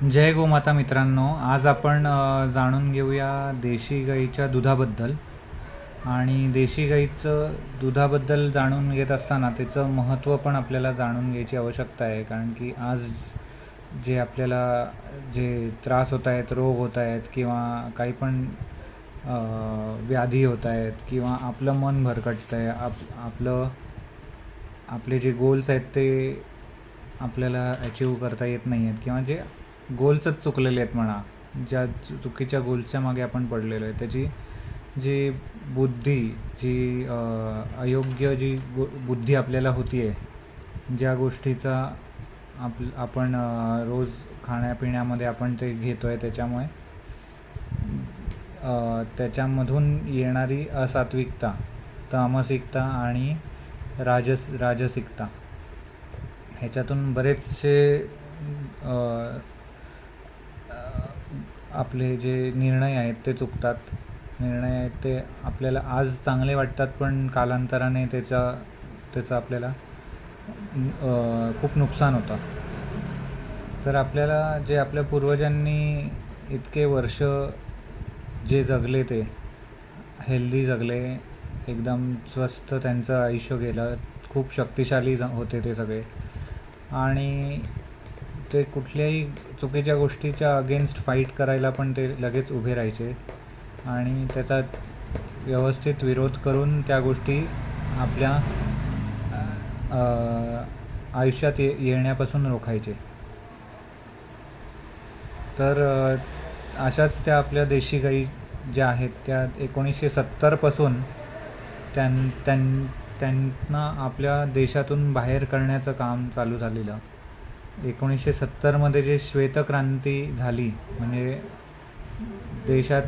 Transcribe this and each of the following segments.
जय गोमाता मित्रांनो, आज आपण जाणून घेऊया देशी गाईच्या दुधाबद्दल. आणि देशी गाईचं दुधाबद्दल जाणून घेत असताना त्याचं महत्त्व पण आपल्याला जाणून घ्यायची आवश्यकता आहे. कारण की आज जे आपल्याला जे त्रास होत आहेत, रोग होत आहेत किंवा काही पण व्याधी होत आहेत किंवा आपलं मन भरकटतं आहे, आपले जे गोल्स आहेत ते आपल्याला अचीव करता येत नाही आहेत किंवा जे गोल्सच चुकलेले आहेत म्हणा, ज्या चुकीच्या गोल्सच्या मागे आपण पडलेलो आहे, त्याची जी बुद्धी जी अयोग्य जी बुद्धी आपल्याला होती आहे, ज्या गोष्टीचा आपण रोज खाण्यापिण्यामध्ये आपण ते घेतो आहे, त्याच्यामुळे त्याच्यामधून येणारी असात्विकता, तामसिकता आणि राजसिकता, ह्याच्यातून बरेचसे आपले जे निर्णय आहेत ते चुकतात. निर्णय आहेत ते आपल्याला आज चांगले वाटतात, पण कालांतराने त्याचं आपल्याला खूप नुकसान होतं. तर आपल्याला जे आपल्या पूर्वजांनी इतके वर्ष जे जगले, ते हेल्दी जगले, एकदम स्वस्थ त्यांचं आयुष्य गेलं, खूप शक्तिशाली होते ते सगळे, आणि ते कुठल्याही चुकीच्या गोष्टीच्या अगेन्स्ट फाईट करायला पण ते लगेच उभे राहायचे आणि त्याचा व्यवस्थित विरोध करून त्या गोष्टी आपल्या आयुष्यात येण्यापासून रोखायचे. तर अशाच त्या आपल्या देशी गाई ज्या आहेत त्या 1970पासून त्यांना आपल्या देशातून बाहेर करण्याचं काम चालू झालेलं. 1970मध्ये जे श्वेतक्रांती झाली, म्हणजे देशात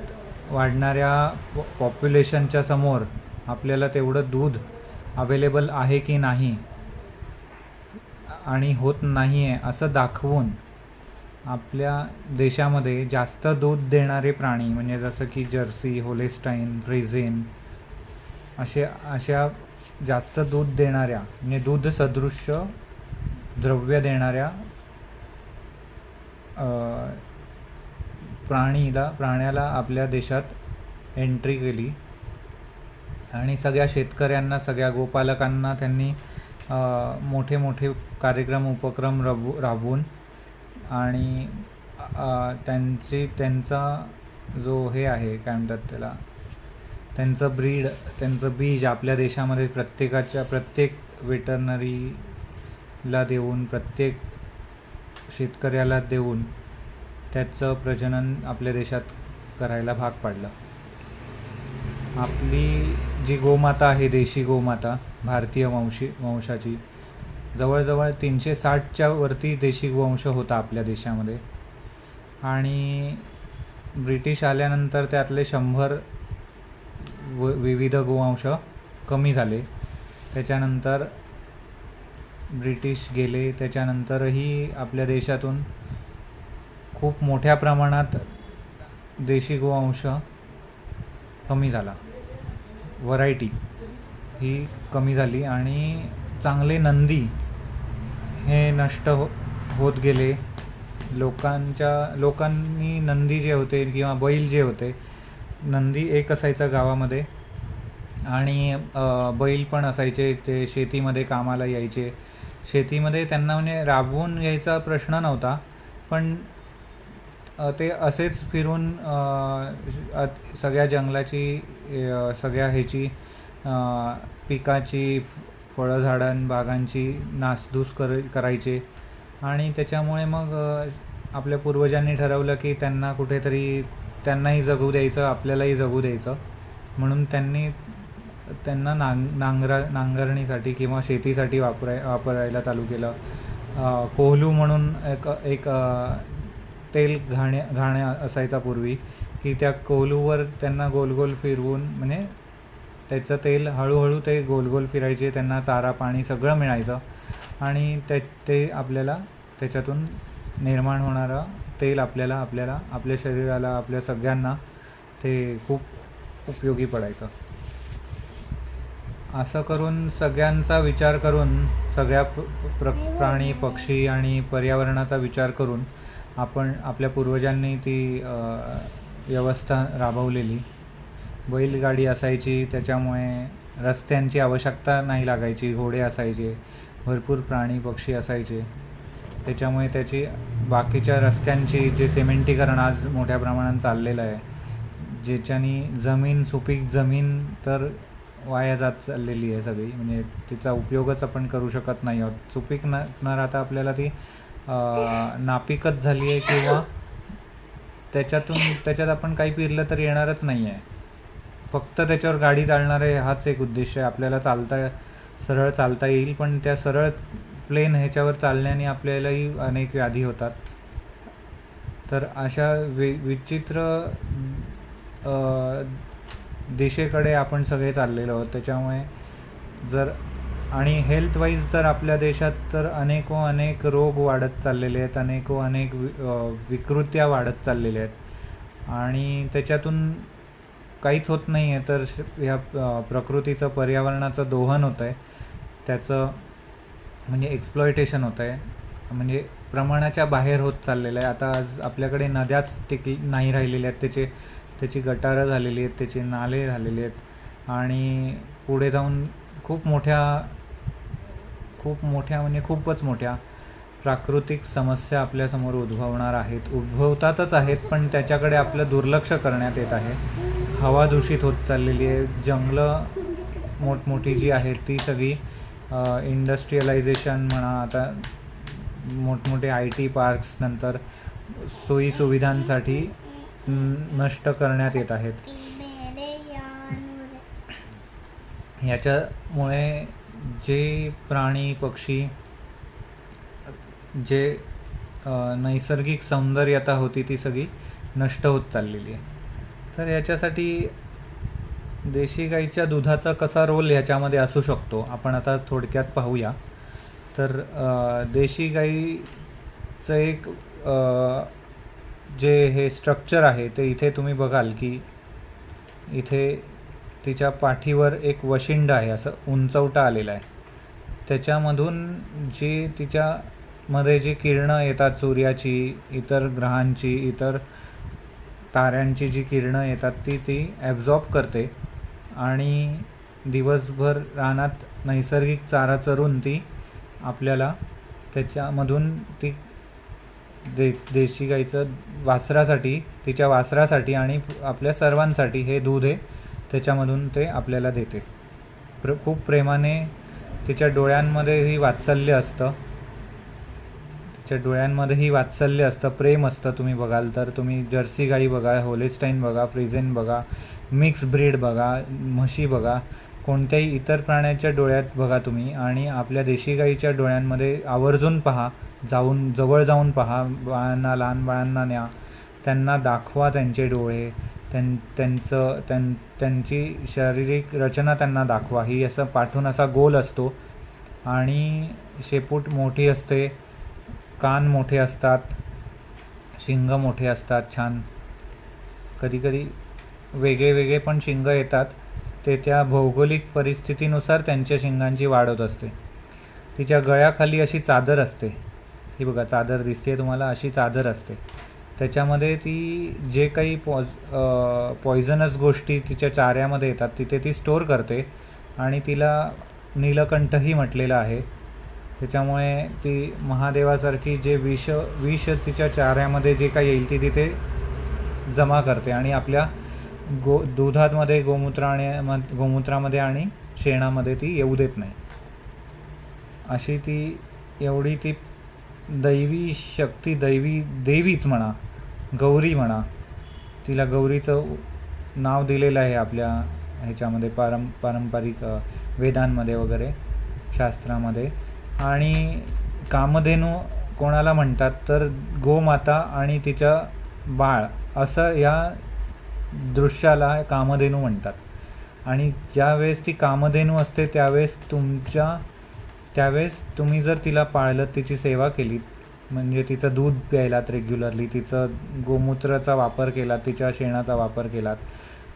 वाढणाऱ्या पॉप्युलेशनच्या समोर आपल्याला तेवढं दूध अवेलेबल आहे की नाही आणि होत नाही आहे असं दाखवून आपल्या देशामध्ये जास्त दूध देणारे प्राणी, म्हणजे जसं की जर्सी, होलेस्टाईन, फ्रिझेन अशा जास्त दूध देणाऱ्या, म्हणजे दूध सदृश द्रव्य देणाऱ्या प्राण्याला आपल्या देशात एंट्री केली आणि सगळ्या शेतकऱ्यांना, सगळ्या गोपालकांना त्यांनी मोठे मोठे कार्यक्रम उपक्रम राबवून आणि त्यांचा जो हे आहे, काय म्हणतात त्याला, त्यांचं बीज आपल्या देशामध्ये प्रत्येक वेटरनरीला देऊन, प्रत्येक शेतकऱ्याला देऊन त्याचं प्रजनन आपल्या देशात करायला भाग पाडलं. आपली जी गोमाता आहे, देशी गोमाता, भारतीय वंशाची, जवळजवळ 360च्या वरती देशी गोवंश होता आपल्या देशामध्ये. आणि ब्रिटिश आल्यानंतर त्यातले 100 विविध गोवंश कमी झाले. त्याच्यानंतर ब्रिटिश गेले, त्याच्यानंतरही आपल्या देशातून खूप मोठ्या प्रमाणात देशी गोवंश कमी झाला, व्हरायटी ही कमी झाली आणि चांगले नंदी हे नष्ट होत गेले. लोकांनी नंदी जे होते किंवा बैल जे होते, नंदी एक असायचा गावामध्ये आणि बैल पण असायचे, ते शेतीमध्ये कामाला यायचे. शेतीमध्ये त्यांना म्हणजे राबवून घ्यायचा प्रश्न नव्हता, पण ते असेच फिरून सगळ्या जंगलाची, सगळ्या ह्याची, पिकाची, फळझाडां बागांची नासधूस करायचे. आणि त्याच्यामुळे मग आपल्या पूर्वजांनी ठरवलं की त्यांना कुठेतरी, त्यांनाही जगू द्यायचं, आपल्यालाही जगू द्यायचं, म्हणून त्यांना नांगरणीसाठी किंवा शेतीसाठी वापरायला चालू केलं. कोहलू म्हणून एक तेल घाण्या असायचा पूर्वी, की त्या कोहलूवर त्यांना गोलगोल फिरवून, म्हणजे त्याचं तेल हळूहळू ते गोलगोल फिरायचे, त्यांना चारा पाणी सगळं मिळायचं आणि ते आपल्याला त्याच्यातून निर्माण होणारं तेल आपल्या शरीराला, आपल्या सगळ्यांना ते खूप उपयोगी पडायचं. असं करून सगळ्यांचा विचार करून, सगळ्या प्राणी पक्षी आणि पर्यावरणाचा विचार करून आपण आपल्या पूर्वजांनी ती व्यवस्था राबवलेली. बैलगाडी असायची, त्याच्यामुळे रस्त्यांची आवश्यकता नाही लागायची. घोडे असायचे, भरपूर प्राणी पक्षी असायचे. त्याच्यामुळे त्याची बाकीच्या रस्त्यांची जे सिमेंटीकरण आज मोठ्या प्रमाणात चाललेलं आहे, ज्याच्यानी सुपीक जमीन तर वाया जात चाललेली आहे सगळी. म्हणजे तिचा उपयोगच आपण करू शकत नाही आहोत. सुपीक न राहता आपल्याला ती नापीकच झाली आहे, किंवा त्याच्यात आपण काही पेरलं तर येणारच नाही आहे. फक्त त्याच्यावर गाडी चालणार आहे हाच एक उद्देश आहे. आपल्याला सरळ चालता येईल, पण त्या सरळ प्लेन ह्याच्यावर चालण्याने आपल्यालाही अनेक व्याधी होतात. तर अशा विचित्र दिशेकडे आपण सगळे चाललेलो आहोत. त्याच्यामुळे आणि हेल्थवाईज तर आपल्या देशात तर अनेक रोग वाढत चाललेले आहेत, अनेक विकृत्या वाढत चाललेल्या आहेत, आणि त्याच्यातून काहीच होत नाही आहे. तर ह्या प्रकृतीचं, पर्यावरणाचं दोहन होतं आहे, त्याचं म्हणजे एक्सप्लॉयटेशन होतं आहे, म्हणजे प्रमाणाच्या बाहेर होत चाललेलं आहे. आता आज आपल्याकडे नद्याच नाही राहिलेल्या आहेत, त्याची गटारं झालेली आहेत, त्याचे नाले झालेले आहेत, आणि पुढे जाऊन खूप मोठ्या म्हणजे खूपच मोठ्या प्राकृतिक समस्या आपल्यासमोर उद्भवतातच आहेत, पण त्याच्याकडे आपलं दुर्लक्ष करण्यात येत आहे. हवा दूषित होत चाललेली आहे. जंगलं मोठमोठी जी आहेत ती सगळी इंडस्ट्रियलायझेशन म्हणा, आता मोठमोठे IT पार्क्स, नंतर सोयीसुविधांसाठी नष्ट करण्यात येत आहेत. याच्यामुळे जे प्राणी पक्षी, जे नैसर्गिक सौंदर्यता होती ती सगळी नष्ट होत चाललेली आहे. तर याच्यासाठी देशी गाईच्या दुधाचा कसा रोल ह्याच्यामध्ये असू शकतो आपण आता थोडक्यात पाहूया. तर देशी गाईचं एक जे हे स्ट्रक्चर आहे ते इथे तुम्ही बघाल की इथे तिच्या पाठीवर एक वशिंड आहे, असं उंचवटा आलेला आहे. त्याच्यामधून जी तिच्यामध्ये जी किरणं येतात सूर्याची, इतर ग्रहांची, इतर ताऱ्यांची जी किरणं येतात ती ॲब्झॉर्ब करते, आणि दिवसभर रानात नैसर्गिक चारा चरून ती आपल्याला त्याच्यामधून ती देशी गाईचं तिच्या वासरासाठी आणि आपल्या सर्वांसाठी हे दूध आहे, त्याच्यामधून ते आपल्याला देते. खूप प्रेमाने तिच्या डोळ्यांमध्येही वात्सल्य असतं, प्रेम असतं. तुम्ही बघाल तर तुम्ही जर्सी गाई बघा, होलिस्टाईन बघा, फ्रिझेन बघा, मिक्स ब्रीड बघा, म्हशी बघा, कोणत्याही इतर प्राण्याच्या डोळ्यात बघा तुम्ही, आणि आपल्या देशी गाईच्या डोळ्यांमध्ये आवर्जून पहा, जवळ जाऊन पहा. लहान बाळांना न्या, त्यांना दाखवा त्यांचे डोळे, त्यांची शारीरिक रचना त्यांना दाखवा. ही असं पाठून असा गोल असतो, आणि शेपूट मोठी असते, कान मोठे असतात, शिंग मोठे असतात छान. कधीकधी वेगळे पण शिंग येतात, ते त्या भौगोलिक परिस्थितीनुसार त्यांच्या शिंगांची वाढ होत असते. तिच्या गळ्याखाली अशी चादर असते, ही बघा चादर दिसते तुम्हाला, अशी चादर असते. त्याच्यामध्ये ती जे काही पॉयझनस गोष्टी तिच्या चाऱ्यामध्ये येतात तिथे ती स्टोअर करते, आणि तिला नीलकंठही म्हटलेलं आहे. त्याच्यामुळे ती महादेवासारखी जे विष तिच्या चाऱ्यामध्ये जे काही येईल ती तिथे जमा करते, आणि आपल्या दुधामध्ये, गोमूत्रामध्ये आणि शेणामध्ये ती येऊ देत नाही. अशी एवढी ती दैवी शक्ती, देवीच म्हणा, गौरी म्हणा, तिला गौरीचं नाव दिलेलं आहे आपल्या ह्याच्यामध्ये, पारंपरिक वेदांमध्ये वगैरे, शास्त्रामध्ये. आणि कामधेनू कोणाला म्हणतात तर गोमाता आणि तिच्या बाळ, असं या दृश्याला कामधेनू म्हणतात. आणि ज्यावेळेस ती कामधेनू असते त्यावेळेस तुम्ही जर तिला पाळलं, तिची सेवा केलीत, म्हणजे तिचं दूध प्यायलात रेग्युलरली, तिचं गोमूत्राचा वापर केलात, तिच्या शेणाचा वापर केलात,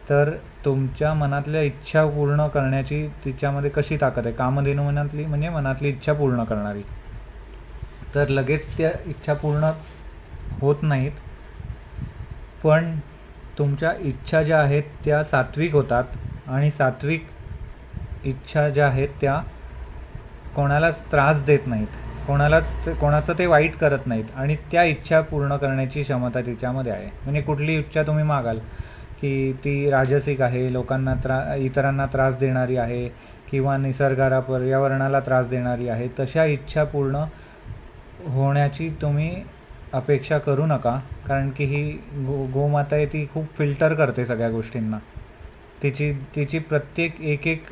तर तुमच्या मनातल्या इच्छा पूर्ण करण्याची तिच्यामध्ये कशी ताकद आहे. कामधेनू मनातली म्हणजे मनातली इच्छा पूर्ण करणारी. तर लगेच त्या इच्छा पूर्ण होत नाहीत, पण तुमच्या इच्छा ज्या आहेत त्या सात्विक होतात आणि सात्विक इच्छा ज्या आहेत त्या कोणालाच त्रास देत नाहीत, कोणाचं ते वाईट करत नाहीत आणि त्या इच्छा पूर्ण करण्याची क्षमता तिच्यामध्ये आहे. म्हणजे कुठली इच्छा तुम्ही मागाल की ती राजसिक आहे, लोकांना इतरांना त्रास देणारी आहे किंवा निसर्गाला पर्यावरणाला त्रास देणारी आहे, तशा इच्छा पूर्ण होण्याची तुम्ही अपेक्षा करू नका. कारण की ही गोमाता आहे ती खूप फिल्टर करते सगळ्या गोष्टींना. तिची प्रत्येक एक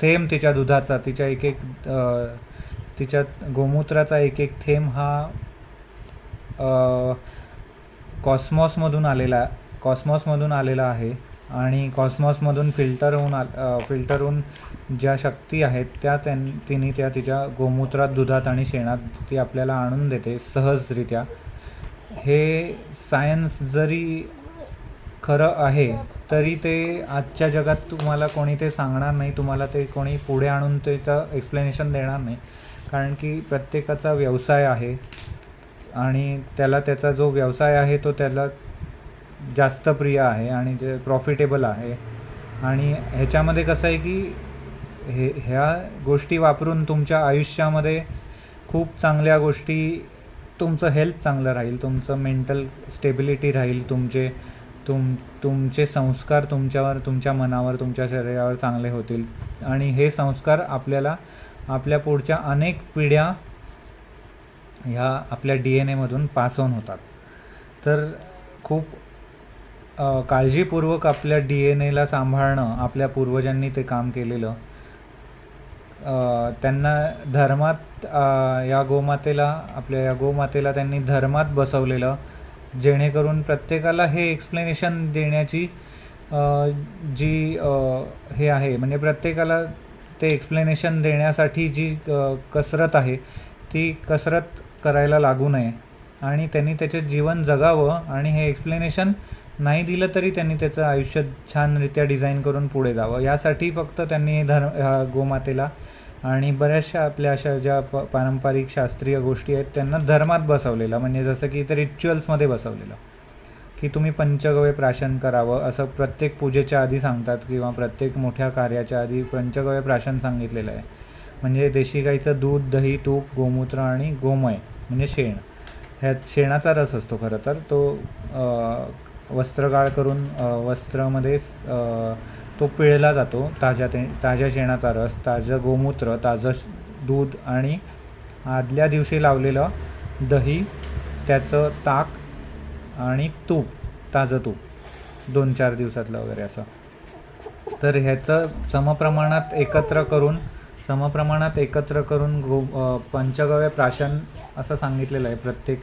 थेंब तिच्या दुधाचा, तिच्या गोमूत्राचा एक थेंब हा कॉस्मॉसमधून आलेला आहे आणि कॉस्मॉसमधून फिल्टर होऊन ज्या शक्ती आहेत त्या तिने तिच्या गोमूत्रात, दुधात आणि शेणात ती आपल्याला आणून देते सहजरित्या. हे सायन्स जरी खरं आहे तरी ते आजच्या जगात तुम्हाला कोणी ते सांगणार नाही, तुम्हाला ते कोणी पुढे आणून त्याचं एक्सप्लेनेशन देणार नाही. कारण की प्रत्येकाचा व्यवसाय आहे आणि त्याचा जो व्यवसाय आहे तो त्याला जास्त प्रिय आहे आणि जे प्रॉफिटेबल आहे. आणि ह्याच्यामध्ये कसं आहे की ह्या गोष्टी वापरून तुमच्या आयुष्यामध्ये खूप चांगल्या गोष्टी, तुमचं हेल्थ चांगलं राहील, तुमचं मेंटल स्टेबिलिटी राहील, तुमचे संस्कार तुमच्या मनावर, तुमच्या शरीरावर चांगले होतील आणि हे संस्कार आपल्याला आपल्या पुढच्या अनेक पिढ्या ह्या आपल्या DNA मधून पास ऑन होतात. तर खूप काळजीपूर्वक आपल्या DNAला सांभाळणं, आपल्या पूर्वजांनी ते काम केलेलं. त्यांना धर्मात आपल्या या गोमातेला त्यांनी धर्मात बसवलेलं, जेणेकरून प्रत्येकाला हे एक्सप्लेनेशन देण्याची जी हे आहे, म्हणजे प्रत्येकाला ते एक्सप्लेनेशन देण्यासाठी जी कसरत आहे ती कसरत करायला लागू नये आणि त्यांनी त्याचे जीवन जगावं आणि हे एक्सप्लेनेशन नाही दिलं तरी त्यांनी त्याचं आयुष्य छानरित्या डिझाईन करून पुढे जावं. यासाठी फक्त त्यांनी गोमातेला आणि बऱ्याचशा आपल्या अशा ज्या पारंपरिक शास्त्रीय गोष्टी आहेत त्यांना धर्मात बसवलेलं, म्हणजे जसं की ते रिच्युअल्समध्ये बसवलेलं की तुम्ही पंचगव्य प्राशन करावं असं प्रत्येक पूजेच्या आधी सांगतात किंवा प्रत्येक मोठ्या कार्याच्या आधी पंचगव्य प्राशन सांगितलेलं आहे. म्हणजे देशी गाईचं दूध, दही, तूप, गोमूत्र आणि गोमय म्हणजे शेण, ह्यात शेणाचा रस असतो खरं तर. तो वस्त्रगाळ करून वस्त्रामध्ये तो पिळला जातो. ताज्या शेणाचा रस, ताजं गोमूत्र, ताजं दूध आणि आदल्या दिवशी लावलेलं दही, त्याचं ताक आणि तूप, ताजं तूप 2-4 दिवसातलं वगैरे असं. तर ह्याचं समप्रमाणात एकत्र करून पंचगव्य प्राशन असं सांगितलेलं आहे. प्रत्येक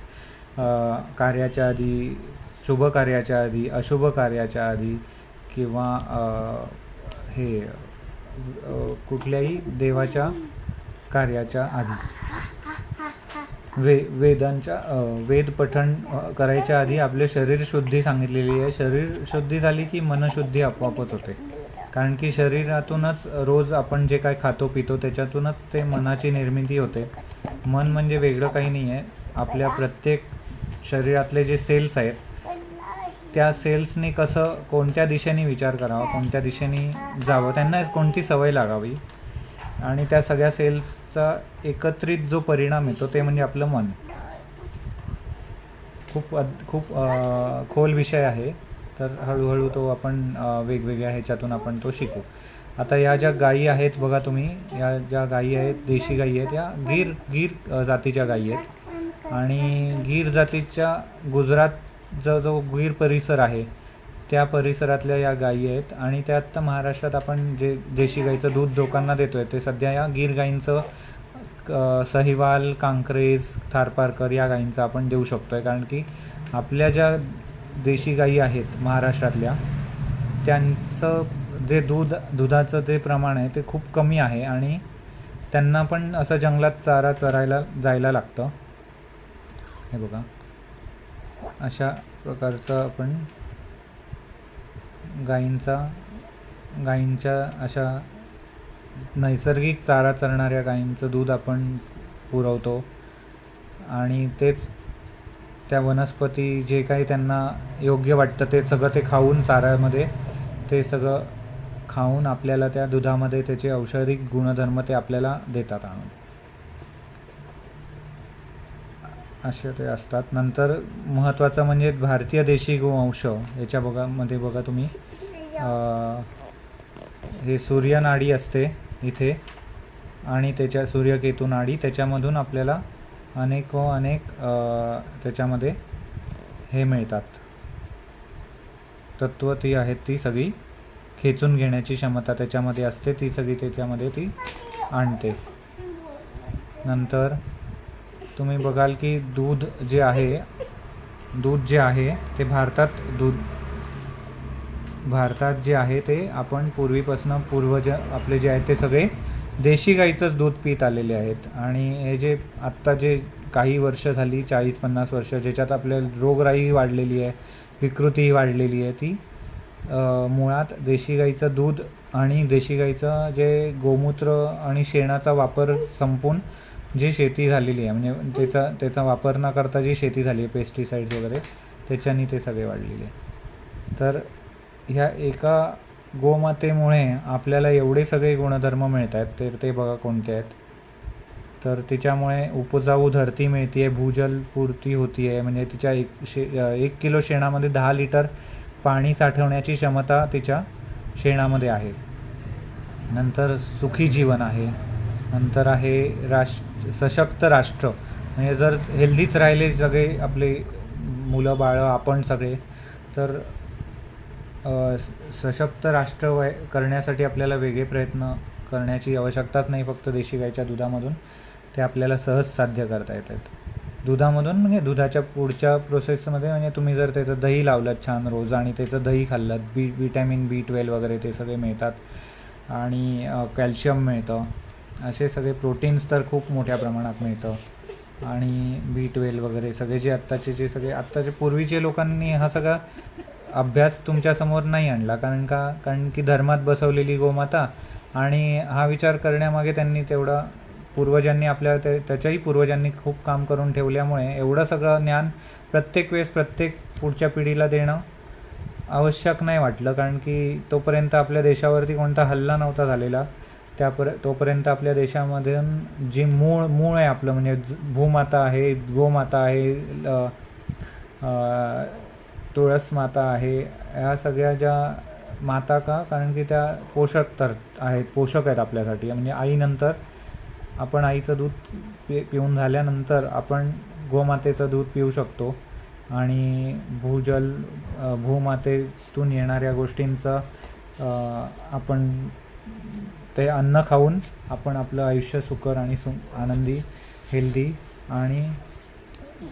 कार्याच्या आधी, शुभ कार्याच्या आधी, अशुभ कार्याच्या आधी किंवा कुठल्याही देवाच्या कार्याच्या आधी, वेद पठण करायच्या आधी आपले शरीर शुद्धी सांगितलेली आहे. शरीर शुद्धी झाली की मनशुद्धी आपोआपच होते. कारण की शरीरातूनच रोज आपण जे काय खातो पितो त्याच्यातूनच ते मनाची निर्मिती होते. मन म्हणजे वेगळं काही नाही आहे. आपल्या प्रत्येक शरीरातले जे सेल्स आहेत त्या सेल्सनी कोणत्या दिशेने विचार करावा, कोणत्या दिशेने जावं, त्यांना कोणती सवय लागावी आणि त्या सगळ्या सेल्सचा एकत्रित जो परिणाम येतो ते म्हणजे आपलं मन. खूप खोल विषय आहे. तर हळूहळू तो आपण वेगवेगळ्या ह्याच्यातून आपण तो शिकू. आता या ज्या गायी आहेत बघा तुम्ही, या ज्या गायी आहेत, देशी गायी आहेत, या गीर जातीच्या गायी आहेत आणि गीर जातीच्या गुजरात जो गीर परिसर आहे त्या परिसरातल्या या गायी आहेत. आणि त्यात महाराष्ट्रात आपण जे देशी गाईचं दूध लोकांना देतो आहे ते सध्या या गीर गाईंचं सहिवाल, कांक्रेज, थारपारकर या गाईंचं आपण देऊ शकतो आहे. कारण की आपल्या ज्या देशी गायी आहेत महाराष्ट्रातल्या त्यांचं जे दुधाचं जे प्रमाण आहे ते खूप कमी आहे आणि त्यांना पण असं जंगलात चारा चरायला जायला लागतं. हे बघा, अशा प्रकारचं आपण गायींच्या अशा नैसर्गिक चारा चरणाऱ्या गायींचं दूध आपण पुरवतो आणि तेच त्या वनस्पती जे काही त्यांना योग्य वाटतं ते सगळं ते खाऊन चाऱ्यामध्ये ते सगळं खाऊन आपल्याला त्या दुधामध्ये त्याचे औषधिक गुणधर्म ते आपल्याला देतात आणून, असे ते असतात. नंतर महत्त्वाचं म्हणजे भारतीय देशी गोवंश याच्या बघा तुम्ही हे सूर्यनाडी असते इथे आणि त्याच्या सूर्यकेतू नाडी, त्याच्यामधून आपल्याला अनेक त्याच्यामध्ये हे मिळतात तत्त्व, ती आहेत ती सगळी खेचून घेण्याची क्षमता त्याच्यामध्ये असते, ती सगळी त्याच्यामध्ये ती आणते. नंतर तुम्ही बघाल की दूध जे आहे ते भारतात जे आहे ते आपण पूर्वीपासून पूर्वज आपले जे आहेत ते सगळे देशी गाईचंच दूध पीत आलेले आहेत. आणि हे जे आत्ता जे काही वर्ष झाली 40-50 वर्ष ज्याच्यात आपल्या रोगराई वाढलेली आहे, विकृती वाढलेली आहे, ती मुळात देशी गाईचं दूध आणि देशी गाईचं जे गोमूत्र आणि शेणाचा वापर संपून जी शेती झालेली आहे, म्हणजे त्याचा वापर न करता जी शेती झाली आहे पेस्टिसाइड्स वगैरे, त्याच्यानी ते सगळे वाढलेले. तर ह्या एका गोमातेमुळे आपल्याला एवढे सगळे गुणधर्म मिळत आहेत, तर ते बघा कोणते आहेत. तर तिच्यामुळे उपजाऊ धरती मिळते आहे, भूजल पूर्ती होती आहे, म्हणजे तिच्या 1 किलो शेणामध्ये 10 लिटर पाणी साठवण्याची क्षमता तिच्या शेणामध्ये आहे. नंतर सुखी जीवन आहे. नंतर आहे सशक्त राष्ट्र, म्हणजे जर हेल्दीच राहिले सगळे आपले मुलं बाळं आपण सगळे, तर सशक्त राष्ट्र करण्यासाठी आपल्याला वेगळे प्रयत्न करण्याची आवश्यकताच नाही. फक्त देशी गाईच्या दुधामधून ते आपल्याला सहज साध्य करता येतात. दुधामधून म्हणजे दुधाच्या पुढच्या प्रोसेसमध्ये म्हणजे तुम्ही जर त्याचं दही लावलं छान रोज आणि त्याचं दही खाल्लं, विटॅमिन B12 वगैरे ते सगळे मिळतात आणि कॅल्शियम मिळतं, असे सगळे प्रोटीन्स तर खूप मोठ्या प्रमाणात मिळतं आणि B12 वगैरे सगळे जे आत्ताचे पूर्वीचे लोकांनी हा सगळा अभ्यास तुमच्यासमोर नाही आणला, कारण की धर्मात बसवलेली गोमाता, आणि हा विचार करण्यामागे त्यांनी तेवढा त्याच्याही पूर्वजांनी खूप काम करून ठेवल्यामुळे एवढं सगळं ज्ञान प्रत्येक वेळेस प्रत्येक पुढच्या पिढीला देणं आवश्यक नाही वाटलं, कारण की तोपर्यंत आपल्या देशावरती कोणता हल्ला नव्हता झालेला. तोपर्यंत आपल्या देशामधून जी मूळ आहे आपलं, म्हणजे भूमाता आहे, गोमाता आहे, तुळस माता आहे, ह्या सगळ्या ज्या माता कारण की त्या पोषक आहेत आपल्यासाठी. म्हणजे आईनंतर आपण आईचं दूध पिऊन झाल्यानंतर आपण गोमातेचं दूध पिऊ शकतो आणि भूमातेतून येणाऱ्या गोष्टींचं आपण ते अन्न खाऊन आपण आपलं आयुष्य सुकर आणि आनंदी, हेल्दी आणि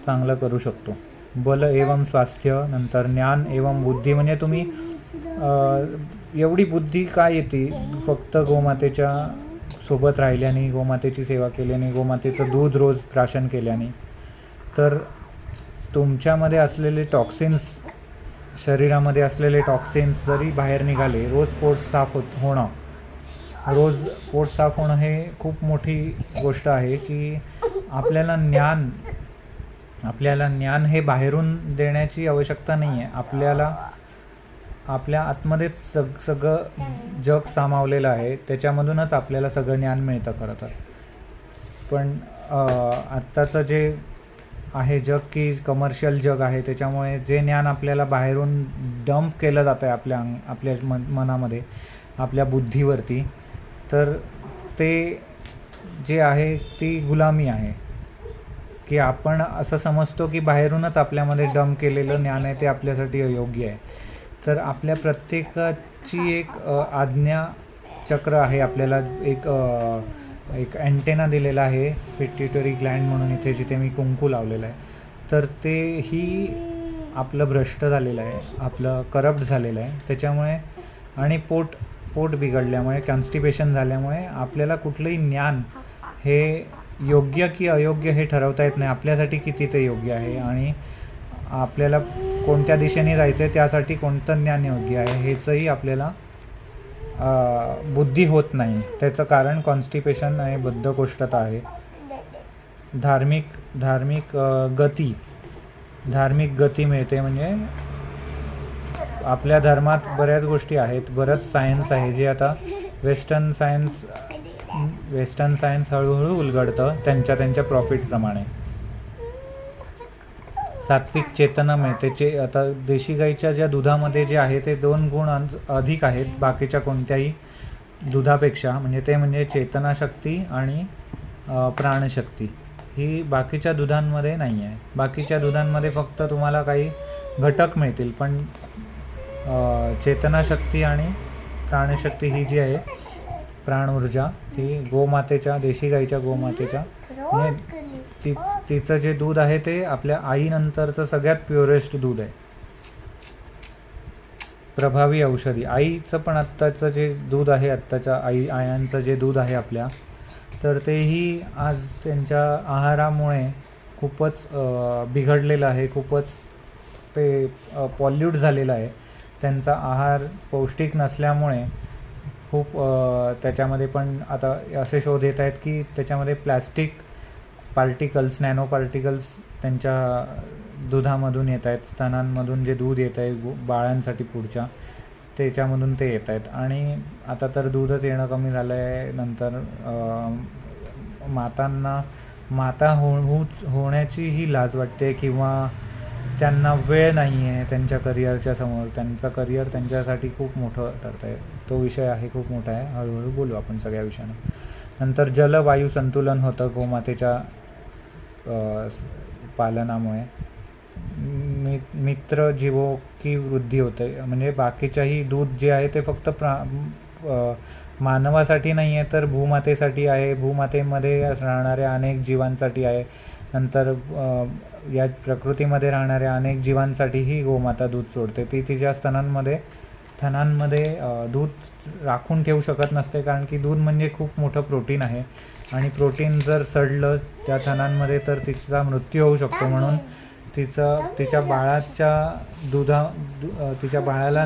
चांगलं करू शकतो. बल एवं स्वास्थ्य, नंतर ज्ञान एवं बुद्धी, म्हणजे तुम्ही एवढी बुद्धी काय येते फक्त गोमातेच्या सोबत राहिल्याने, गोमातेची सेवा केल्याने, गोमातेचं दूध रोज प्राशन केल्याने. तर तुमच्यामध्ये असलेले टॉक्सिन्स, शरीरामध्ये असलेले टॉक्सिन्स जरी बाहेर निघाले, रोज पोट साफ होणं हे खूप मोठी गोष्ट आहे. की आपल्याला ज्ञान हे बाहेरून देण्याची आवश्यकता नाही आहे. आपल्या आतमध्येच सगळं जग सामावलेलं आहे, त्याच्यामधूनच आपल्याला सगळं ज्ञान मिळतं खरं तर. पण आत्ताचं जे आहे जग, की कमर्शियल जग आहे, त्याच्यामुळे जे ज्ञान आपल्याला बाहेरून डंप केलं जातं आहे आपल्या मनामध्ये, आपल्या बुद्धीवरती, तर ते जे आहे ती गुलामी आहे. की आपण असं समजतो की बाहेरूनच आपल्यामध्ये डंप केलेलं ज्ञान आहे ते आपल्यासाठी अयोग्य आहे. तर आपल्या प्रत्येकाची एक आज्ञाचक्र आहे, आपल्याला एक अँटेना दिलेला आहे, पिट्युटरी ग्लँड म्हणून, इथे जिथे मी कुंकू लावलेलं आहे. तर तेही आपलं भ्रष्ट झालेलं आहे, आपलं करप्ट झालेलं आहे. त्याच्यामुळे आणि पोट बिघडल्यामुळे, कॉन्स्टिपेशन झाल्यामुळे आपल्याला कुठलंही ज्ञान हे योग्य की अयोग्य हे ठरवता येत नाही, आपल्यासाठी किती ते योग्य आहे. आणि आपल्याला कोणत्या दिशेने जायचं आहे त्यासाठी कोणतं ज्ञान योग्य आहे ह्याचंही आपल्याला बुद्धी होत नाही. त्याचं कारण कॉन्स्टिपेशन आहे, बद्धकोष्ठता आहे. धार्मिक गती मिळते. म्हणजे आपल्या धर्मात बऱ्याच गोष्टी आहेत, बरंच सायन्स आहे जे आता वेस्टर्न सायन्स हळूहळू उलगडतं त्यांच्या प्रॉफिटप्रमाणे. सात्विक चेतना मिळते. आता देशी गाईच्या ज्या दुधामध्ये जे आहे ते 2 गुण अधिक आहेत बाकीच्या कोणत्याही दुधापेक्षा. ते म्हणजे चेतनाशक्ती आणि प्राणशक्ती. ही बाकीच्या दुधांमध्ये नाही आहे. बाकीच्या दुधांमध्ये फक्त तुम्हाला काही घटक मिळतील, पण चेतनाशक्ती आणि प्राणशक्ती ही जी आहे, प्राण ऊर्जा, ती देशी गाईच्या गोमातेच्या म्हणजे तिचं जे दूध आहे ते आपल्या आईनंतरचं सगळ्यात प्युरेस्ट दूध आहे. प्रभावी औषधी. आईचं पण आत्ताचं जे दूध आहे, आत्ताच्या आयांचं जे दूध आहे आपल्या, तर तेही आज त्यांच्या आहारामुळे खूपच बिघडलेलं आहे. खूपच ते पॉल्यूट झालेलं आहे. त्यांचा आहार पौष्टिक नसल्यामुळे खूप त्याच्यामध्ये पण आता असे शोध येत आहेत की त्याच्यामध्ये प्लॅस्टिक पार्टिकल्स, नॅनो पार्टिकल्स त्यांच्या दुधामधून येत आहेत. स्तनांमधून जे दूध येत आहे बाळांसाठी पुढच्या, त्याच्यामधून ते येत आहेत. आणि आता तर दूधच येणं कमी झालं आहे. नंतर माता होण्याची ही लाज वाटते, किंवा त्यांना वेळ नाही आहे त्यांच्या करिअरच्या समोर. त्यांचं करिअर त्यांच्यासाठी खूप मोठं ठरतं आहे. तो विषय आहे, खूप मोठा आहे. हळूहळू बोलू आपण सगळ्या विषयानं. नंतर जलवायू संतुलन होतं गोमातेच्या पालनामुळे. मित्र जीवो की वृद्धी होते. म्हणजे बाकीच्याही दूध जे आहे ते फक्त मानवासाठी नाही आहे, तर भूमातेसाठी आहे. भूमातेमध्ये राहणाऱ्या अनेक जीवांसाठी आहे. नंतर या प्रकृतीमध्ये राहणाऱ्या अनेक जीवांसाठीही गोमाता दूध सोडते. ती तिच्या थनांमध्ये दूध राखून ठेवू शकत नसते, कारण की दूध म्हणजे खूप मोठं प्रोटीन आहे, आणि प्रोटीन जर सडलं त्या थनांमध्ये तर तिचा मृत्यू होऊ शकतो. म्हणून तिच्या बाळाला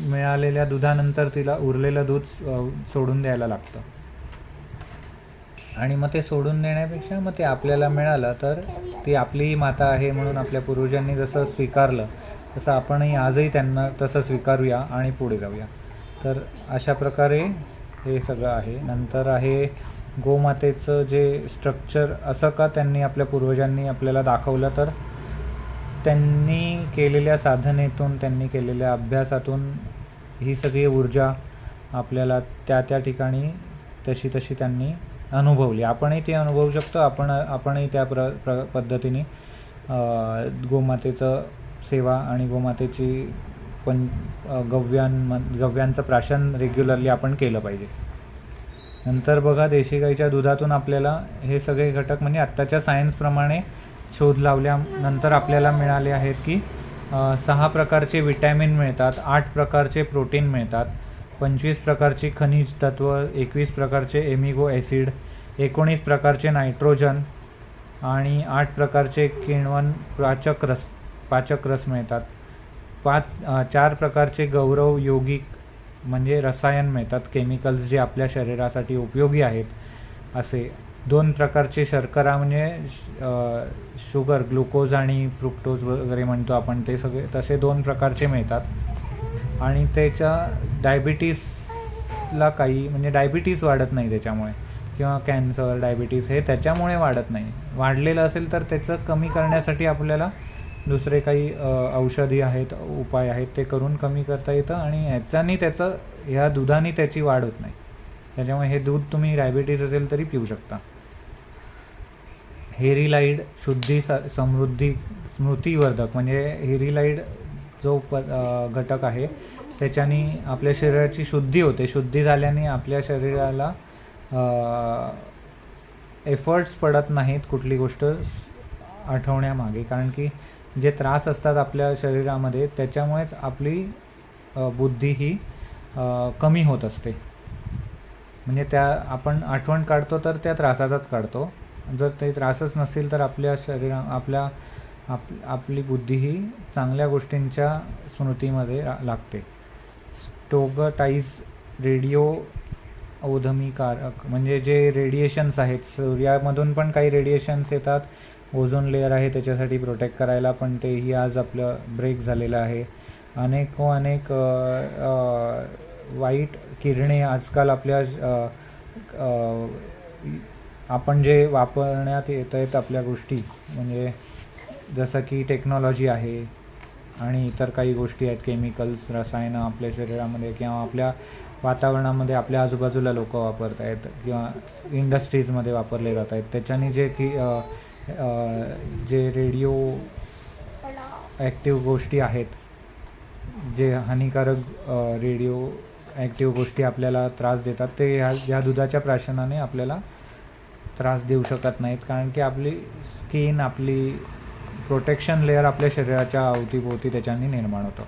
मिळालेल्या दुधानंतर तिला उरलेलं दूध सोडून द्यायला लागतं. आणि मग ते सोडून देण्यापेक्षा मग ते आपल्याला मिळालं तर ती आपलीही माता आहे म्हणून आपल्या पूर्वजांनी जसं स्वीकारलं तसं आपणही आजही त्यांना तसं स्वीकारूया आणि पुढे जाऊया. तर अशा प्रकारे हे सगळं आहे. नंतर आहे गोमातेचं जे स्ट्रक्चर. असं का त्यांनी आपल्या पूर्वजांनी आपल्याला दाखवलं, तर त्यांनी केलेल्या साधनेतून, त्यांनी केलेल्या अभ्यासातून ही सगळी ऊर्जा आपल्याला त्या ठिकाणी तशी त्यांनी अनुभवली. आपणही ते अनुभवू शकतो. आपणही त्या पद्धतीने गोमातेचं सेवा आणि गोमातेची गव्यांचं प्राशन रेग्युलरली आपण केलं पाहिजे. नंतर बघा, देशी गाईच्या दुधातून आपल्याला हे सगळे घटक म्हणजे आत्ताच्या सायन्सप्रमाणे शोध लावल्यानंतर आपल्याला मिळाले आहेत की 6 प्रकारचे विटॅमिन मिळतात, 8 प्रकारचे प्रोटीन मिळतात, 25 प्रकारची खनिज तत्व, 21 प्रकारचे एमिनो ॲसिड, 19 प्रकारचे नायट्रोजन आणि 8 प्रकारचे किण्वन पाचक रस मिळतात. 4 प्रकारचे गौरव यौगिक म्हणजे रसायन मिळतात, केमिकल्स जे आपल्या शरीरासाठी उपयोगी आहेत असे. 2 प्रकारचे शर्करा म्हणजे शुगर, ग्लुकोज आणि फ्रुक्टोज वगैरे म्हणतो आपण, ते सगळे तसे 2 प्रकारचे मिळतात. आणि त्याच्या डायबिटीसला काही म्हणजे डायबिटीस वाढत नाही त्याच्यामुळे, किंवा कॅन्सर, डायबिटीस हे त्याच्यामुळे वाढत नाही. वाढलेलं असेल तर त्याचं कमी करण्यासाठी आपल्याला दुसरे काही औषधी आहेत, उपाय आहेत, ते करून कमी करता येतं. आणि ह्या दुधाने त्याची वाढ होत नाही. त्याच्यामुळे हे दूध तुम्ही डायबिटीस असेल तरी पिऊ शकता. हेरिलाइड शुद्धी समृद्धी स्मृतिवर्धक म्हणजे हेरिलाइड जो घटक आहे त्याच्याने आपल्या शरीराची शुद्धी होते. शुद्धी झाल्याने आपल्या शरीराला एफर्ट्स पडत नाहीत कुठली गोष्ट आठवण्यामागे, कारण की जे त्रास असतात आपल्या शरीरामध्ये त्याच्यामुळेच आपली बुद्धी ही कमी होत असते. म्हणजे आपण आठवण काढतो तर त्या त्रासाचाच काढतो. जर ते त्रासच नसतील तर आपल्या आपली बुद्धी ही चांगल्या गोष्टींच्या स्मृतीमध्ये लागते. स्टोगटाईज रेडिओ औधमीकारक म्हणजे जे रेडिएशन्स आहेत, सूर्यामधून पण काही रेडिएशन्स येतात. ओझोन लेअर आहे त्याच्यासाठी प्रोटेक्ट करायला, पण तेही आज आपलं ब्रेक झालेलं आहे. अनेक वाईट किरणे आजकाल आपल्या आपण जे वापरण्यात येत आहेत आपल्या गोष्टी, म्हणजे जसं की टेक्नॉलॉजी आहे आणि इतर काही गोष्टी आहेत, केमिकल्स, रसायनं आपल्या शरीरामध्ये किंवा आपल्या वातावरणामध्ये आपल्या आजूबाजूला लोक वापरत आहेत किंवा इंडस्ट्रीजमध्ये वापरले जात आहेत. त्याच्याने जे रेडिओ ॲक्टिव्ह गोष्टी आहेत, जे हानिकारक रेडिओ ॲक्टिव्ह गोष्टी आपल्याला त्रास देतात, ते ह्या दुधाच्या प्राशनाने आपल्याला त्रास देऊ शकत नाहीत. कारण की आपली स्किन, आपली प्रोटेक्शन लेअर आपल्या शरीराच्या अवतीभोवती त्याच्याने निर्माण होतं.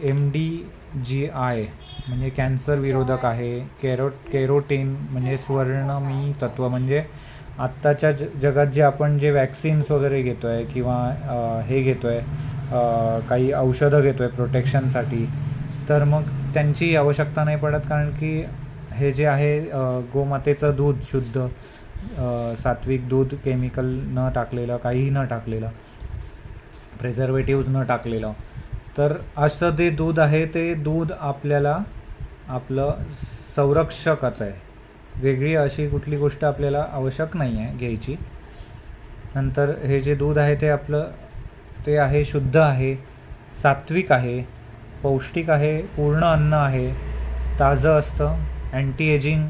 MDGI म्हणजे कॅन्सर विरोधक आहे. केरोटीन म्हणजे स्वर्णमी तत्व, म्हणजे आत्ताच्या जगात जे वॅक्सिन्स वगैरे घेतो आहे किंवा हे घेतो आहे, काही औषधं घेतो आहे प्रोटेक्शनसाठी, तर मग त्यांची आवश्यकता नाही पडत. कारण की हे जे आहे गोमातेचं दूध, शुद्ध सात्विक दूध, केमिकल न टाकलेलं, काहीही न टाकलेलं, प्रिझर्वेटिव्ज न टाकलेलं, तर असं ते दूध आहे, ते दूध आपल्याला आपलं संरक्षकच आहे. वेगळी अशी कुठली गोष्ट आपल्याला आवश्यक नाही आहे घ्यायची. नंतर हे जे दूध आहे ते आहे शुद्ध आहे, सात्विक आहे, पौष्टिक आहे, पूर्ण अन्न आहे, ताजं असतं, अँटी एजिंग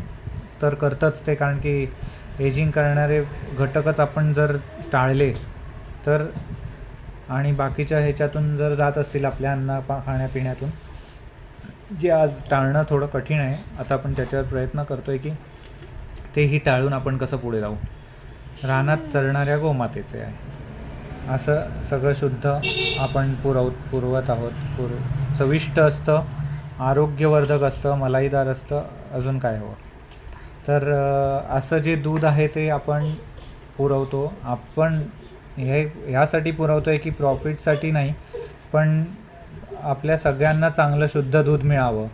तर करतंच ते. कारण की एजिंग करणारे घटकच आपण जर टाळले तर, आणि बाकीच्या ह्याच्यातून जर जात असतील आपल्या खाण्यापिण्यातून, जे आज टाळणं थोडं कठीण आहे, आता आपण त्याच्यावर प्रयत्न करतो आहे की तेही टाळून आपण कसं पुढे जाऊ. रानात चरणाऱ्या गोमातेचे आहे, असं सगळं शुद्ध आपण पुरवत आहोत. चविष्ट असतं, आरोग्यवर्धक असतं, मलाईदार असतं, अजून काय हवं. तर असं जे दूध आहे ते आपण पुरवतो. आपण ह्यासाठी पुरवतो आहे की प्रॉफिटसाठी नाही, पण आपल्या सगळ्यांना चांगलं शुद्ध दूध मिळावं,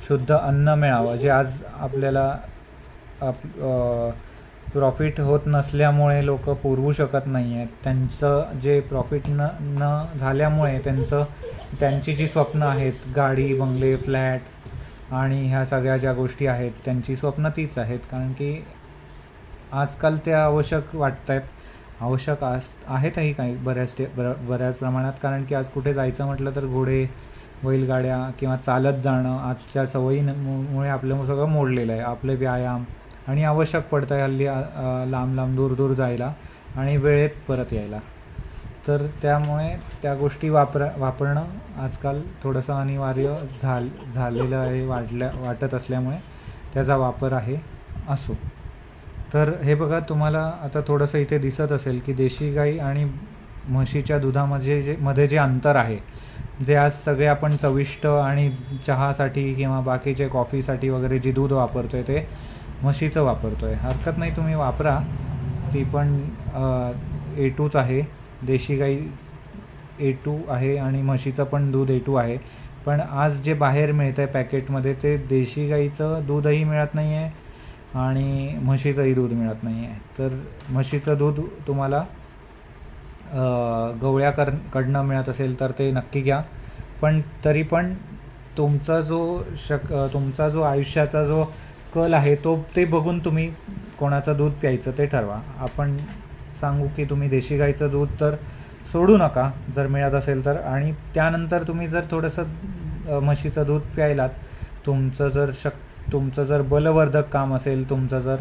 शुद्ध अन्न मिळावं. जे आज आपल्याला प्रॉफिट होत नसल्यामुळे लोक पुरवू शकत नाही आहेत. त्यांचं जे प्रॉफिट न झाल्यामुळे त्यांची जी स्वप्न आहेत, गाडी, बंगले, फ्लॅट आणि ह्या सगळ्या ज्या गोष्टी आहेत, त्यांची स्वप्न तीच आहेत. कारण की आजकाल त्या आवश्यक वाटत आहेत, आवश्यक आहेतही काही बऱ्याच प्रमाणात. कारण की आज कुठे जायचं म्हटलं तर घोडे, बैलगाड्या किंवा चालत जाणं आजच्या सवयीमुळे आपलं सगळं मोडलेलं आहे. आपले व्यायाम आणि आवश्यक पडतं आहे हल्ली लांब दूर जायला आणि वेळेत परत यायला. तर त्यामुळे त्या गोष्टी वापरणं आजकाल थोडंसं अनिवार्य झालेलं आहे, वाटत असल्यामुळे त्याचा वापर आहे. असो, तर हे बघा, तुम्हाला आता थोडंसं इथे दिसत असेल की देशी गाई आणि म्हशीच्या दुधामध्ये जे अंतर आहे, जे आज सगळे आपण चविष्ट आणि चहासाठी किंवा बाकीचे कॉफीसाठी वगैरे जे दूध वापरतो आहे ते म्हशीचं वापरतो आहे. हरकत नाही, तुम्ही वापरा, ती पण A2च आहे. देशी गाई A2 आहे आणि म्हशीचं पण दूध A2 आहे. पण आज जे बाहेर मिळतं आहे पॅकेटमध्ये, ते देशी गाईचं दूधही मिळत नाही आहे आणि म्हशीचंही दूध मिळत नाही आहे. तर म्हशीचं दूध तुम्हाला गवळ्याकडनं मिळत असेल तर ते नक्की घ्या. पण तरी पण तुमचा जो आयुष्याचा जो कल आहे ते बघून तुम्ही कोणाचं दूध प्यायचं ते ठरवा. आपण सांगू की तुम्ही देशी गाईचं दूध तर सोडू नका जर मिळत असेल तर, आणि त्यानंतर तुम्ही जर थोडंसं म्हशीचं दूध प्यायलात, तुमचं जर बलवर्धक काम असेल, तुमचं जर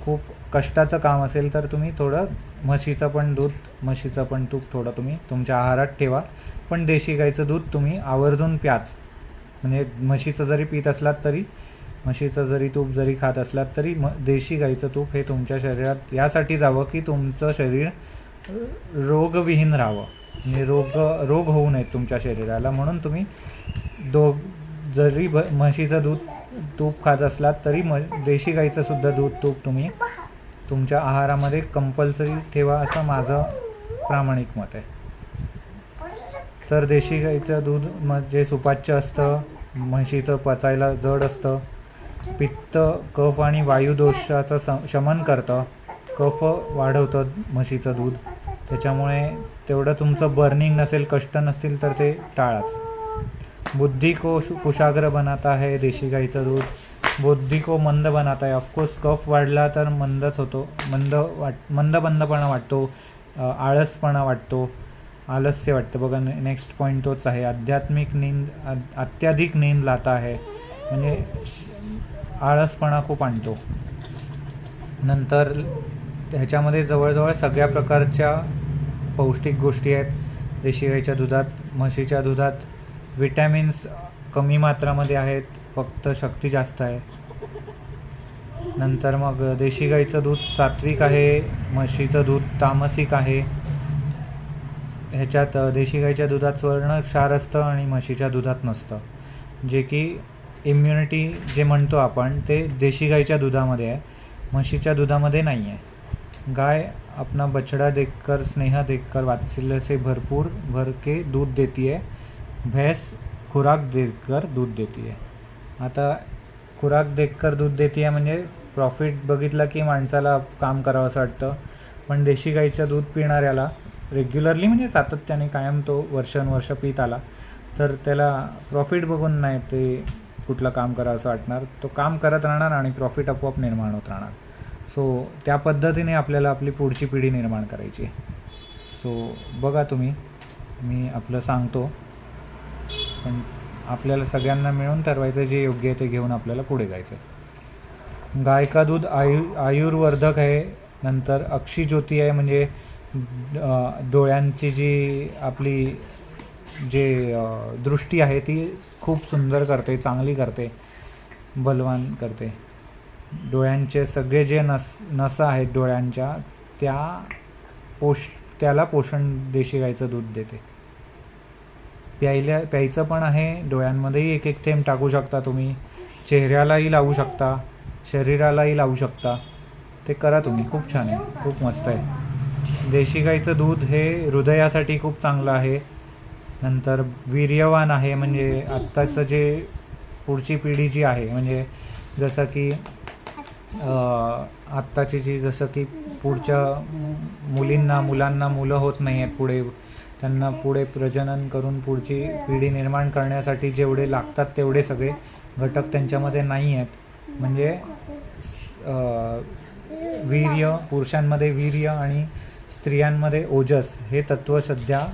खूप कष्टाचं काम असेल, तर तुम्ही थोडं म्हशीचं पण तूप थोडं तुम्ही तुमच्या आहारात ठेवा. पण देशी गाईचं दूध तुम्ही आवर्जून प्याच. म्हणजे म्हशीचं जरी पीत असलात तरी, म्हशीचं जरी तूप जरी खात असलात तरी, देशी गाईचं तूप हे तुमच्या शरीरात यासाठी जावं की तुमचं शरीर रोगविहीन राहावं, म्हणजे रोग होऊ नयेत तुमच्या शरीराला. म्हणून तुम्ही जरी म्हशीचं तूप खात असलात तरी देशी गाईचं सुद्धा तूप तुम्ही तुमच्या आहारामध्ये कंपल्सरी ठेवा असं माझं प्रामाणिक मत आहे. तर देशी गाईचं दूध म्हणजे सुपाच्य असतं, म्हशीचं पचायला जड असतं, पित्त, कफ आणि वायुदोषाचं शमन करतं, कफ वाढवतं म्हशीचं दूध. त्याच्यामुळे तेवढं तुमचं बर्निंग नसेल, कष्ट नसतील तर ते टाळाच. बुद्धी को कुशाग्र बनाता है देशी गाईचं दूध, बुद्धी को मंद बनाता है. ऑफकोर्स कफ वाढला तर मंदच होतो, मंदपणा वाटतो, आळसपणा वाटतो, आलस्य वाटतं. बघा नेक्स्ट पॉईंट तोच आहे, अत्याधिक नींद लाता आहे, म्हणजे आळसपणा खूप आणतो. नंतर ह्याच्यामध्ये जवळजवळ सगळ्या प्रकारच्या पौष्टिक गोष्टी आहेत देशी गाईच्या दुधात. म्हशीच्या दुधात विटॅमिन्स कमी मात्रामध्ये आहेत, फक्त शक्ती जास्त आहे. नंतर मग देशी गाईचं दूध सात्विक आहे, म्हशीचं दूध तामसिक आहे. ह्याच्यात देशी गाईच्या दुधात स्वर्णक्षार असतं आणि म्हशीच्या दुधात नसतं, जे की इम्युनिटी जे म्हणतो आपण ते देशी गाईच्या दुधामध्ये आहे, म्हशीच्या दुधामध्ये नाही आहे. गाय अपना बछड़ा देखकर, स्नेह देखकर, वात्सल्य से भर के दूध देती है. भैंस खुराक देकर दूध देती है. आता खुराक देखकर दूध देती आहे म्हणजे प्रॉफिट बघितलं की माणसाला काम करावं असं वाटतं, पण देशी गाईचं दूध पिणाऱ्याला रेग्युलरली म्हणजे सातत्याने कायम तो वर्षानुवर्ष पीत आला तर त्याला प्रॉफिट बघून नाही ते कुठलं काम करावं असं वाटणार. तो काम करत राहणार आणि प्रॉफिट आपोआप निर्माण होत राहणार. सो त्या पद्धतीने आपल्याला आपली पुढची पिढी निर्माण करायची. सो बघा तुम्ही, मी आपलं सांगतो, पण आपल्याला सगळ्यांना मिळून ठरवायचं जे योग्य आहे ते घेऊन आपल्याला पुढे जायचं. गाय का दूध आयुर्वर्धक आहे. नंतर अक्षी ज्योती आहे, म्हणजे डोळ्यांची जी आपली जे दृष्टी आहे ती खूप सुंदर करते, चांगली करते, बलवान करते. डोळ्यांचे सगळे जे नसा आहेत डोळ्यांच्या त्याला पोषण देशी गाईचं दूध देते. प्यायचं पण आहे, डोळ्यांमध्येही एक एक थेंब टाकू शकता तुम्ही, चेहऱ्यालाही लावू शकता, शरीरालाही लावू शकता. ते करा तुम्ही, खूप छान आहे, खूप मस्त आहे. देशी गाईचं दूध हे हृदयासाठी खूप चांगलं आहे. नंतर वीर्यवान आहे, म्हणजे आत्ताचं जे पुढची पिढी जी आहे, म्हणजे जसं की आत्ताची जी जसं की पुढच्या मुलांना मुलं होत नाही आहेत पुढे, त्यांना पुढे प्रजनन करून पुढची पिढी निर्माण करण्यासाठी जेवढे लागतात तेवढे सगळे घटक त्यांच्यामध्ये नाही आहेत. म्हणजे वीर्य, पुरुषांमध्ये वीर्य आणि स्त्रियांमध्ये ओजस हे तत्त्व सध्या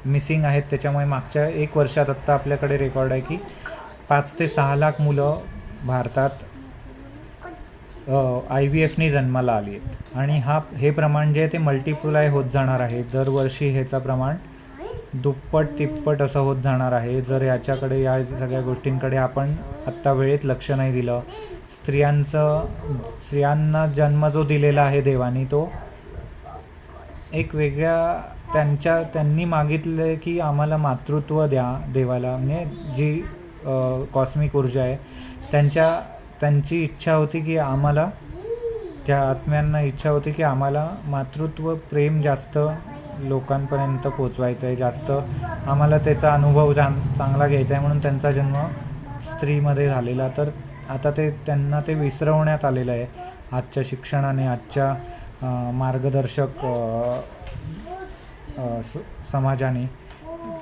मिसिंग आहेत. त्याच्यामुळे मागच्या 1 वर्षात आत्ता आपल्याकडे रेकॉर्ड आहे की 5 ते 6 लाख मुलं भारतात IVFने जन्माला आली आहेत. आणि हे प्रमाण जे आहे ते मल्टिप्लाय होत जाणार आहे. दरवर्षी ह्याचं प्रमाण दुप्पट तिप्पट असं होत जाणार आहे जर या सगळ्या गोष्टींकडे आपण आत्ता वेळेत लक्ष नाही दिलं. स्त्रियांना जन्म जो दिलेला आहे देवानी, तो एक वेगळ्या त्यांनी मागितलं की आम्हाला मातृत्व द्या देवाला, म्हणजे जी कॉस्मिक ऊर्जा आहे त्यांची इच्छा होती की आम्हाला, त्या आत्म्यांना इच्छा होती की आम्हाला मातृत्व प्रेम जास्त लोकांपर्यंत पोचवायचं आहे, जास्त आम्हाला त्याचा अनुभव चांगला घ्यायचा आहे, म्हणून त्यांचा जन्म स्त्रीमध्ये झालेला. तर आता त्यांना ते विसरवण्यात आलेलं आहे आजच्या शिक्षणाने, आजच्या मार्गदर्शक समाजाने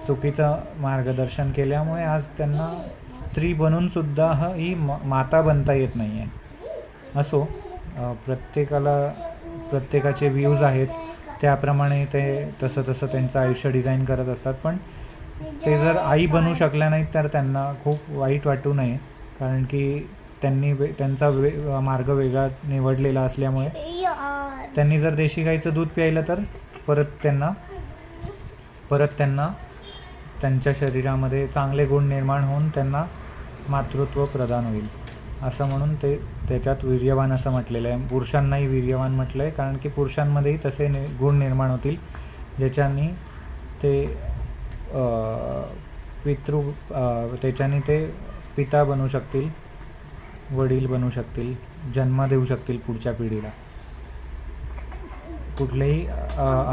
चुकीचं मार्गदर्शन केल्यामुळे आज त्यांना स्त्री बनूनसुद्धा ही माता बनता येत नाही आहे. असो, प्रत्येकाचे व्ह्यूज आहेत, त्याप्रमाणे ते तसं त्यांचं आयुष्य डिझाईन करत असतात. पण ते जर आई बनू शकल्या नाहीत तर त्यांना खूप वाईट वाटू नये, कारण की त्यांनी त्यांचा मार्ग वेगळा निवडलेला असल्यामुळे त्यांनी जर देशी गाईचं दूध प्यायलं तर परत त्यांना त्यांच्या शरीरामध्ये चांगले गुण निर्माण होऊन त्यांना मातृत्व प्रदान होईल, असं म्हणून त्याच्यात वीर्यवान असं म्हटलेलं आहे. पुरुषांनाही वीर्यवान म्हटलं आहे, कारण की पुरुषांमध्येही तसे गुण निर्माण होतील ज्याच्यानी ते पिता बनू शकतील, वडील बनू शकतील, जन्म देऊ शकतील पुढच्या पिढीला. कुठल्याही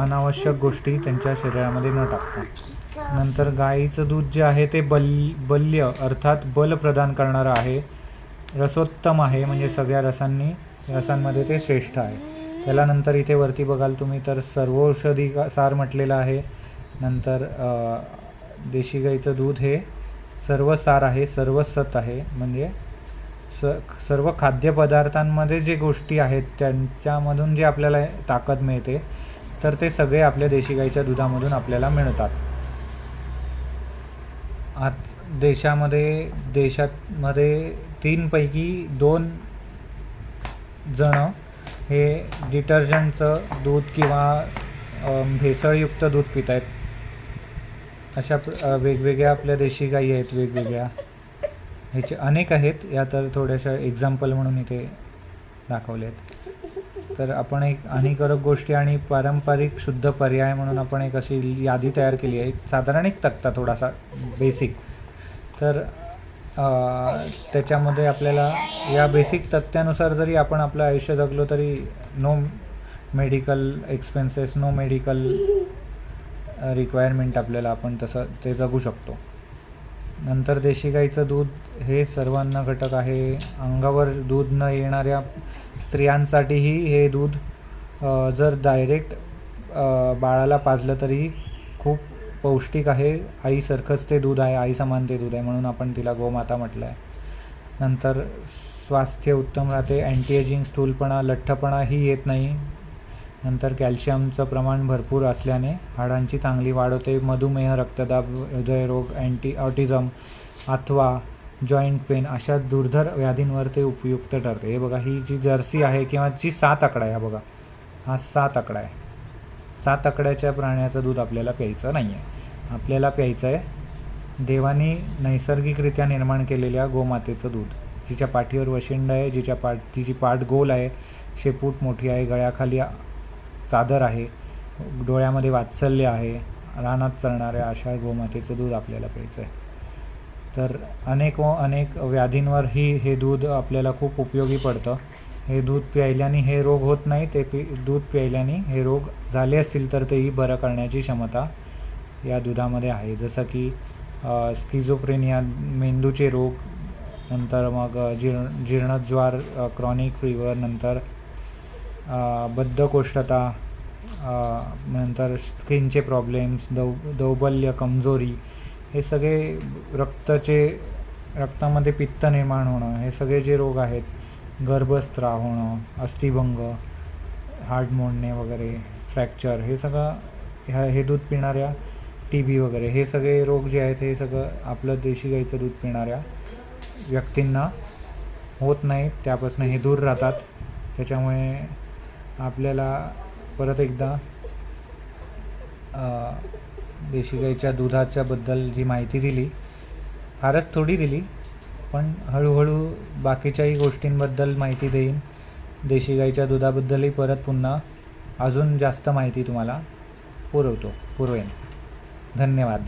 अनावश्यक गोष्टी त्यांच्या शरीरामध्ये न टाकता. नंतर गाईचं दूध जे आहे ते बल्य अर्थात बल प्रदान करणारं आहे, रसोत्तम आहे, म्हणजे सगळ्या रसांमध्ये ते श्रेष्ठ आहे. त्याला नंतर इथे वरती बघाल तुम्ही तर सर्वौषधी सार म्हटलेलं आहे. नंतर देशी गाईचं दूध हे सर्व सार आहे, सर्व सत आहे, म्हणजे सर्व खाद्यपदार्थांमध्ये जे गोष्टी आहेत त्यांच्यामधून जे आपल्याला ताकद मिळते तर ते सगळे आपल्या देशी गाईच्या दुधामधून आपल्याला मिळतात. देशामध्ये 3 पैकी 2 जण हे डिटर्जंटचं दूध किंवा भेसळयुक्त दूध पित आहेत. अशा वेगवेगळ्या आपल्या देशी गाई आहेत, वेगवेगळ्या ह्याचे अनेक आहेत. या तर थोड्याशा एक्झाम्पल म्हणून इथे दाखवले आहेत. तर आपण एक हानिकारक गोष्टी आणि पारंपरिक शुद्ध पर्याय म्हणून आपण एक अशी यादी तयार केली आहे, साधारण एक तक्ता थोडासा बेसिक. तर त्याच्यामध्ये आपल्याला या बेसिक तक्त्यानुसार जरी आपण आपलं आयुष्य जगलो तरी no medical expenses, no medical requirement आपण तसं ते जगू शकतो. नंतर देशी गाईचं दूध हे सर्वांना घटक आहे. अंगावर दूध न येणाऱ्या स्त्रियांसाठीही हे दूध जर डायरेक्ट बाळाला पाजलं तरी खूप पौष्टिक आहे. आईसारखंच ते दूध आहे, आई समान ते दूध आहे, म्हणून आपण तिला गोमाता म्हटलं आहे. नंतर स्वास्थ्य उत्तम राहते, अँटी एजिंग, स्थूलपणा, लठ्ठपणाही येत नाही. नंतर कॅल्शियमचं प्रमाण भरपूर असल्याने हाडांची चांगली वाढ होते. मधुमेह, रक्तदाब, हृदयरोग, ऑटिझम अथवा जॉईंट पेन अशा दुर्धर व्याधींवर ते उपयुक्त ठरते. हे बघा, ही जी जर्सी आहे किंवा जी 7 आकडा आहे, हा बघा, हा 7 आकडा आहे. 7 आकड्याच्या प्राण्याचं दूध आपल्याला प्यायचं नाही आहे. आपल्याला प्यायचं आहे देवाने नैसर्गिकरित्या निर्माण केलेल्या गोमातेचं दूध, जिच्या पाठीवर वशिंड आहे, जिची पाठ गोल आहे, शेपूट मोठी आहे, गळ्याखाली चादर आहे, डोळ्यामध्ये वात्सल्य आहे, रानात चरणाऱ्या अशा गोमातेचं दूध आपल्याला प्यायचं आहे. तर अनेक व्याधींवर हे दूध आपल्याला खूप उपयोगी पडतं. हे दूध प्यायल्याने हे रोग होत नाही, दूध प्यायल्याने हे रोग झाले असतील तर तेही बरं करण्याची क्षमता या दुधामध्ये आहे. जसं की स्किझोफ्रेनिया, मेंदूचे रोग, नंतर मग जीर्णज्वार, क्रॉनिक फीवर, नंतर बद्धकोष्ठता, नंतर स्किनचे प्रॉब्लेम्स, दौर्बल्य, कमजोरी, हे सगळे रक्तामध्ये पित्त निर्माण होणं, हे सगळे जे रोग आहेत, गर्भस्राव होणं, अस्थिभंग, हाड मोडणे वगैरे, फ्रॅक्चर, हे सगळं हे दूध पिणाऱ्या, TB वगैरे, हे सगळे रोग जे आहेत हे सगळं आपलं देशी गाईचं दूध पिणाऱ्या व्यक्तींना होत नाही, त्यापासून हे दूर राहतात. त्याच्यामुळे आपल्याला परत एकदा देशी गाईच्या दुधाच्याबद्दल जी माहिती दिली, फारच थोडी दिली, पण हळूहळू बाकीच्याही गोष्टींबद्दल माहिती देईन. देशी गाईच्या दुधाबद्दलही परत पुन्हा अजून जास्त माहिती तुम्हाला पुरवेन. धन्यवाद.